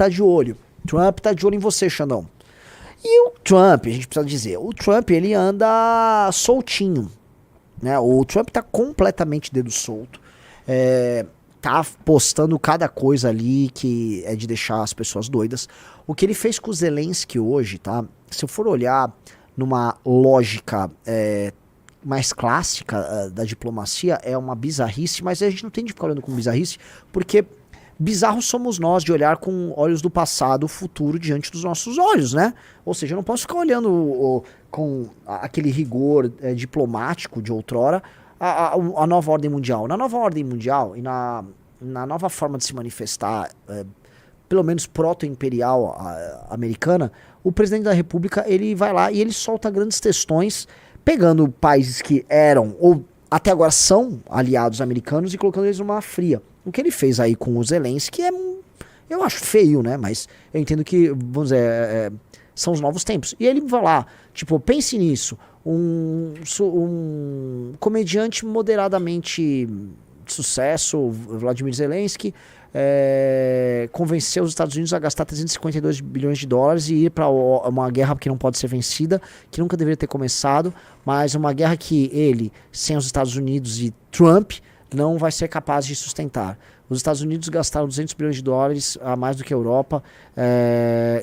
tá de olho. Trump tá de olho em você, Xandão. E o Trump, a gente precisa dizer, o Trump, ele anda soltinho, né? O Trump tá completamente dedo solto. Tá postando cada coisa ali que é de deixar as pessoas doidas. O que ele fez com o Zelensky hoje, tá? Se eu for olhar numa lógica mais clássica da diplomacia, é uma bizarrice, mas a gente não tem de ficar olhando com bizarrice, porque bizarros somos nós de olhar com olhos do passado o futuro diante dos nossos olhos, né? Ou seja, eu não posso ficar olhando com aquele rigor diplomático de outrora a nova ordem mundial. Na nova ordem mundial e na nova forma de se manifestar, pelo menos proto-imperial americana, o presidente da república, ele vai lá e ele solta grandes textões, pegando países que eram, ou até agora são aliados americanos e colocando eles numa fria. O que ele fez aí com o Zelensky eu acho feio, né? Mas eu entendo que, vamos dizer, são os novos tempos. E ele vai lá, tipo, pense nisso, um comediante moderadamente de sucesso, Vladimir Zelensky, convenceu os Estados Unidos a gastar 352 bilhões de dólares e ir para uma guerra que não pode ser vencida, que nunca deveria ter começado, mas uma guerra que ele, sem os Estados Unidos e Trump, não vai ser capaz de sustentar. Os Estados Unidos gastaram 200 bilhões de dólares a mais do que a Europa,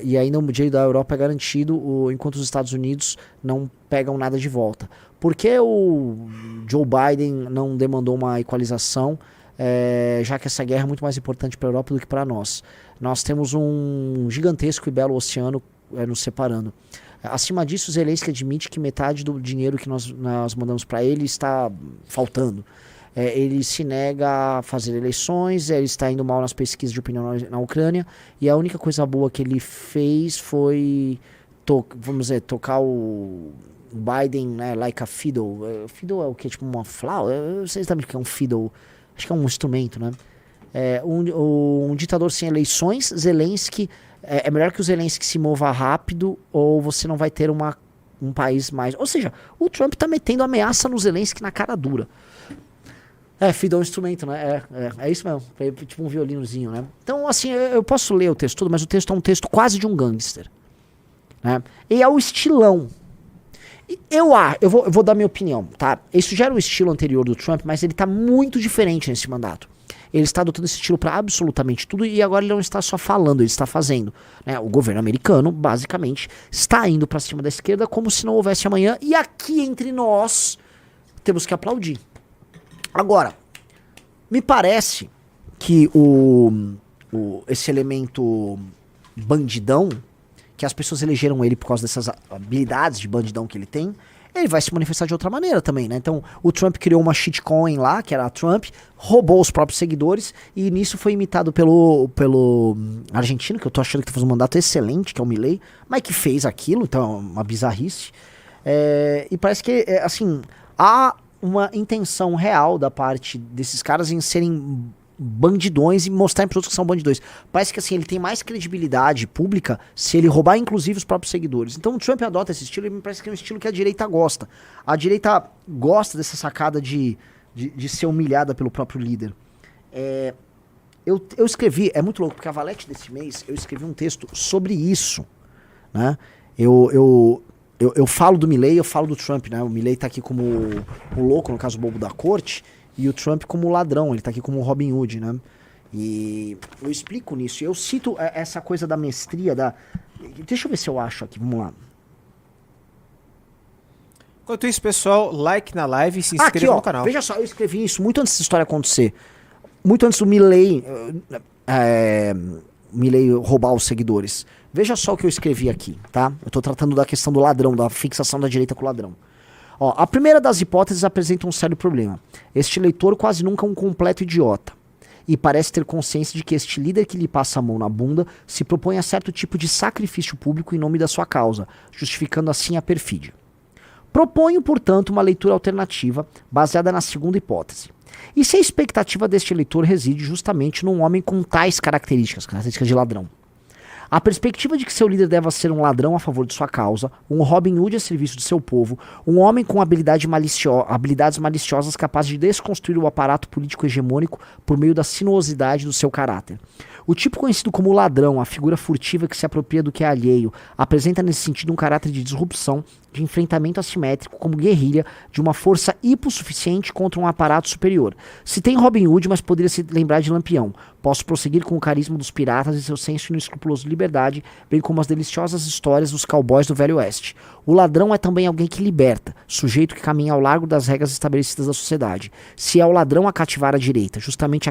e ainda o dinheiro da Europa é garantido, enquanto os Estados Unidos não pegam nada de volta. Por que o Joe Biden não demandou uma equalização, já que essa guerra é muito mais importante para a Europa do que para nós? Nós temos um gigantesco e belo oceano nos separando. Acima disso, Zelensky admite que metade do dinheiro que nós mandamos para ele está faltando. Ele se nega a fazer eleições, ele está indo mal nas pesquisas de opinião na Ucrânia, e a única coisa boa que ele fez foi, vamos dizer, tocar o Biden, né, like a fiddle. Fiddle é o que? Tipo uma flauta? Vocês sabem o que é um fiddle? Acho que é um instrumento, né? Um ditador sem eleições, Zelensky, é melhor que o Zelensky se mova rápido, ou você não vai ter um país mais... Ou seja, o Trump tá metendo ameaça no Zelensky na cara dura. Fiddle é um instrumento, né? É isso mesmo. Tipo um violinozinho, né? Então, assim, eu posso ler o texto todo, mas o texto é um texto quase de um gangster, né? E é o estilão. Eu vou dar minha opinião, tá? Isso já era o estilo anterior do Trump, mas ele tá muito diferente nesse mandato. Ele está adotando esse estilo para absolutamente tudo, e agora ele não está só falando, ele está fazendo, né? O governo americano, basicamente, está indo para cima da esquerda como se não houvesse amanhã, e aqui entre nós temos que aplaudir. Agora, me parece que esse elemento bandidão, que as pessoas elegeram ele por causa dessas habilidades de bandidão que ele tem, ele vai se manifestar de outra maneira também, né? Então, o Trump criou uma shitcoin lá, que era a Trump, roubou os próprios seguidores, e nisso foi imitado pelo argentino, que eu tô achando que fez um mandato excelente, que é o Milei, mas que fez aquilo, então é uma bizarrice. E parece que, assim, há uma intenção real da parte desses caras em serem bandidões e mostrarem para outros que são bandidões. Parece que assim, ele tem mais credibilidade pública se ele roubar inclusive os próprios seguidores. Então o Trump adota esse estilo e me parece que é um estilo que a direita gosta. A direita gosta dessa sacada de ser humilhada pelo próprio líder. Eu escrevi, é muito louco, porque a Valete desse mês eu escrevi um texto sobre isso, né? Eu falo do Milei, eu falo do Trump, né? O Milei tá aqui como o louco, no caso o bobo da corte, e o Trump como o ladrão, ele tá aqui como o Robin Hood, né? E eu explico nisso, eu cito essa coisa da mestria, deixa eu ver se eu acho aqui, vamos lá. Enquanto isso, pessoal, like na live e se inscreva no canal. Veja só, eu escrevi isso muito antes dessa história acontecer. Muito antes do Milei roubar os seguidores. Veja só o que eu escrevi aqui, tá? Eu tô tratando da questão do ladrão, da fixação da direita com o ladrão. A primeira das hipóteses apresenta um sério problema. Este eleitor quase nunca é um completo idiota. E parece ter consciência de que este líder que lhe passa a mão na bunda se propõe a certo tipo de sacrifício público em nome da sua causa, justificando assim a perfídia. Proponho, portanto, uma leitura alternativa baseada na segunda hipótese. E se a expectativa deste eleitor reside justamente num homem com tais características de ladrão? A perspectiva de que seu líder deva ser um ladrão a favor de sua causa, um Robin Hood a serviço de seu povo, um homem com habilidades maliciosas capaz de desconstruir o aparato político hegemônico por meio da sinuosidade do seu caráter. O tipo conhecido como ladrão, a figura furtiva que se apropria do que é alheio, apresenta nesse sentido um caráter de disrupção, de enfrentamento assimétrico como guerrilha de uma força hipossuficiente contra um aparato superior. Se tem Robin Hood, mas poderia se lembrar de Lampião. Posso prosseguir com o carisma dos piratas e seu senso inescrupuloso de liberdade, bem como as deliciosas histórias dos cowboys do Velho Oeste. O ladrão é também alguém que liberta, sujeito que caminha ao largo das regras estabelecidas da sociedade. Se é o ladrão a cativar a direita, justamente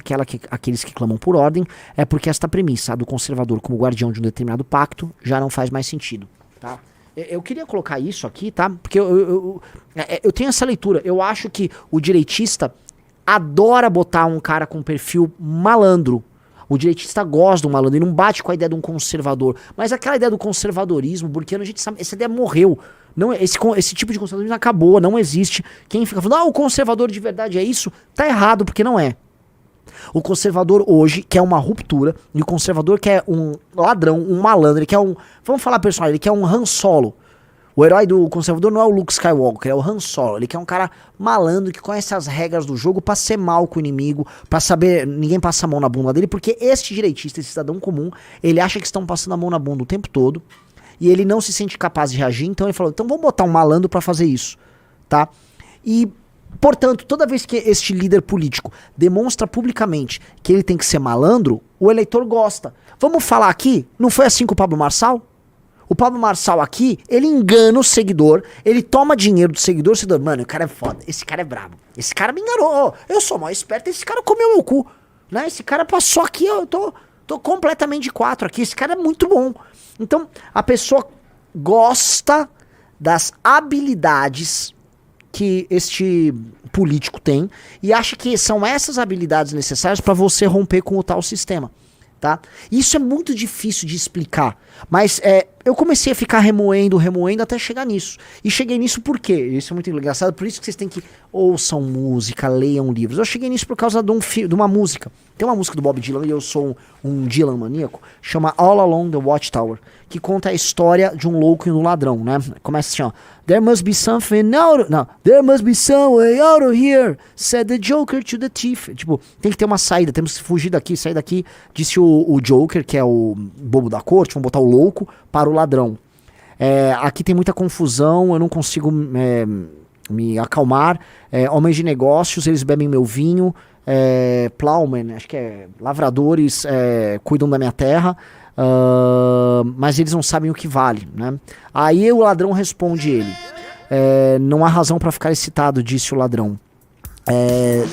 aqueles que clamam por ordem, é porque esta premissa, a do conservador como guardião de um determinado pacto, já não faz mais sentido. Tá? Eu queria colocar isso aqui, tá? Porque eu tenho essa leitura. Eu acho que o direitista adora botar um cara com perfil malandro. O direitista gosta do malandro e não bate com a ideia de um conservador. Mas aquela ideia do conservadorismo, porque a gente sabe, essa ideia morreu. Não, esse tipo de conservadorismo acabou, não existe. Quem fica falando, o conservador de verdade é isso, tá errado, porque não é. O conservador hoje quer uma ruptura, e o conservador quer um ladrão, um malandro, ele quer um... Vamos falar personagem, ele quer um Han Solo. O herói do conservador não é o Luke Skywalker, é o Han Solo. Ele quer um cara malandro que conhece as regras do jogo pra ser mal com o inimigo, pra saber, ninguém passa a mão na bunda dele, porque este direitista, esse cidadão comum, ele acha que estão passando a mão na bunda o tempo todo, e ele não se sente capaz de reagir, então ele falou, então vamos botar um malandro pra fazer isso, tá? E... Portanto, toda vez que este líder político demonstra publicamente que ele tem que ser malandro, o eleitor gosta. Vamos falar aqui, não foi assim com o Pablo Marçal? O Pablo Marçal aqui, ele engana o seguidor, ele toma dinheiro do seguidor, mano, o cara é foda, esse cara é brabo, esse cara me enganou, eu sou mal esperto, esse cara comeu meu cu, né? Esse cara passou aqui, eu tô completamente de 4 aqui, esse cara é muito bom. Então, a pessoa gosta das habilidades que este político tem e acha que são essas habilidades necessárias para você romper com o tal sistema, tá? Isso é muito difícil de explicar, mas eu comecei a ficar remoendo até chegar nisso. E cheguei nisso por quê? Isso é muito engraçado, por isso que vocês têm que ouçam música, leiam livros. Eu cheguei nisso por causa de uma música. Tem uma música do Bob Dylan, e eu sou um Dylan maníaco, chama All Along the Watchtower, que conta a história de um louco e um ladrão, né? Começa assim, ó. There must be something out... Não. There must be some way out of here, said the Joker to the thief. Tipo, tem que ter uma saída, temos que fugir daqui, sair daqui, disse o Joker, que é o bobo da corte, vamos botar o louco, para o ladrão. Aqui tem muita confusão, eu não consigo me acalmar. Homens de negócios, eles bebem meu vinho. Plowmen, acho que lavradores cuidam da minha terra, mas eles não sabem o que vale, né? Aí o ladrão responde ele, não há razão para ficar excitado, disse o ladrão.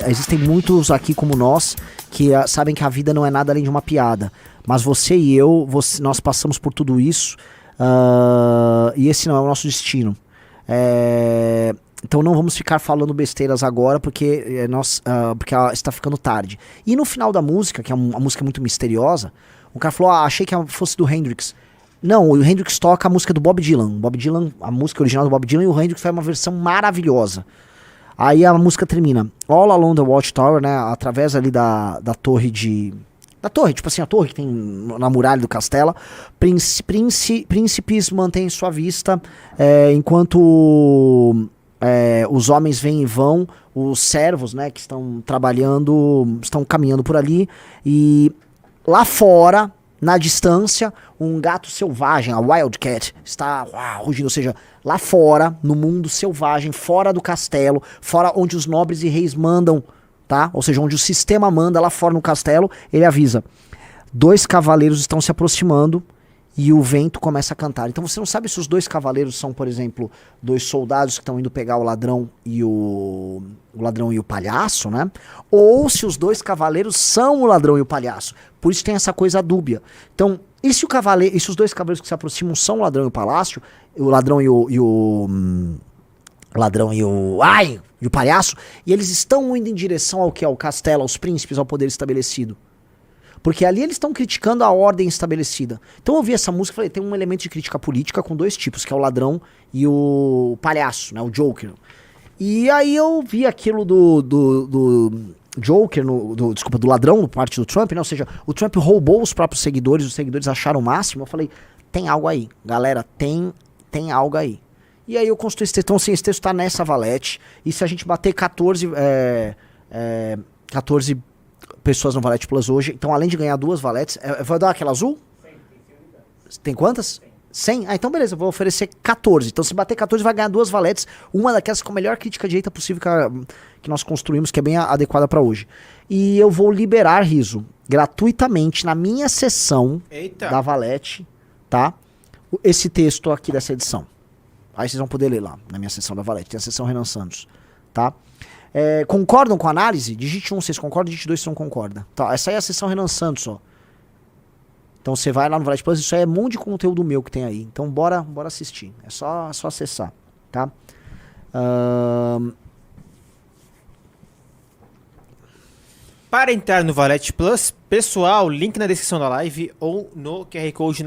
Existem muitos aqui como nós que sabem que a vida não é nada além de uma piada, mas você e eu, nós passamos por tudo isso, e esse não é o nosso destino. Então não vamos ficar falando besteiras agora, porque porque está ficando tarde. E no final da música, que é uma música muito misteriosa, o cara falou, achei que fosse do Hendrix. Não, o Hendrix toca a música do Bob Dylan. Bob Dylan, a música original do Bob Dylan, e o Hendrix faz uma versão maravilhosa. Aí a música termina, All Along the Watchtower, né, através ali da torre tipo assim, a torre que tem na muralha do castelo, príncipes mantêm sua vista, enquanto os homens vêm e vão, os servos, né, que estão trabalhando, estão caminhando por ali, e lá fora, na distância, um gato selvagem, a Wildcat, está rugindo, ou seja, lá fora, no mundo selvagem, fora do castelo, fora onde os nobres e reis mandam, tá? Ou seja, onde o sistema manda, lá fora no castelo, ele avisa. 2 cavaleiros estão se aproximando e o vento começa a cantar. Então você não sabe se os 2 cavaleiros são, por exemplo, 2 soldados que estão indo pegar o ladrão e o palhaço, né? Ou se os 2 cavaleiros são o ladrão e o palhaço. Por isso tem essa coisa dúbia. Então, e se os 2 cavaleiros que se aproximam são o ladrão e o palhaço, o ladrão e o palhaço, e eles estão indo em direção ao que? Ao castelo, aos príncipes, ao poder estabelecido. Porque ali eles estão criticando a ordem estabelecida. Então eu ouvi essa música e falei, tem um elemento de crítica política com 2 tipos, que é o ladrão e o palhaço, né, o Joker. E aí eu vi aquilo do Joker, do ladrão, por parte do Trump, né, ou seja, o Trump roubou os próprios seguidores, os seguidores acharam o máximo. Eu falei, tem algo aí, galera, tem algo aí. E aí eu construí esse texto, então assim, esse texto tá nessa valete, e se a gente bater 14 pessoas no Valete Plus hoje. Então, além de ganhar 2 valetes, vai dar aquela azul? 100. Tem quantas? 100? Ah, então beleza, eu vou oferecer 14. Então, se bater 14, vai ganhar 2 valetes. Uma daquelas com a melhor crítica direita possível que nós construímos, que é bem adequada para hoje. E eu vou liberar, Riso, gratuitamente, na minha sessão da Valete, tá? Esse texto aqui dessa edição. Aí vocês vão poder ler lá, na minha sessão da Valete. Tem a sessão Renan Santos, tá? Concordam com a análise? Digite 1 se vocês concordam, digite 2 se não concorda. Tá, essa aí é a sessão Renan Santos, ó. Então você vai lá no Valete Plus, isso aí é um monte de conteúdo meu que tem aí. Então bora assistir. É só acessar, tá? Para entrar no Valete Plus, pessoal, link na descrição da live ou no QR Code na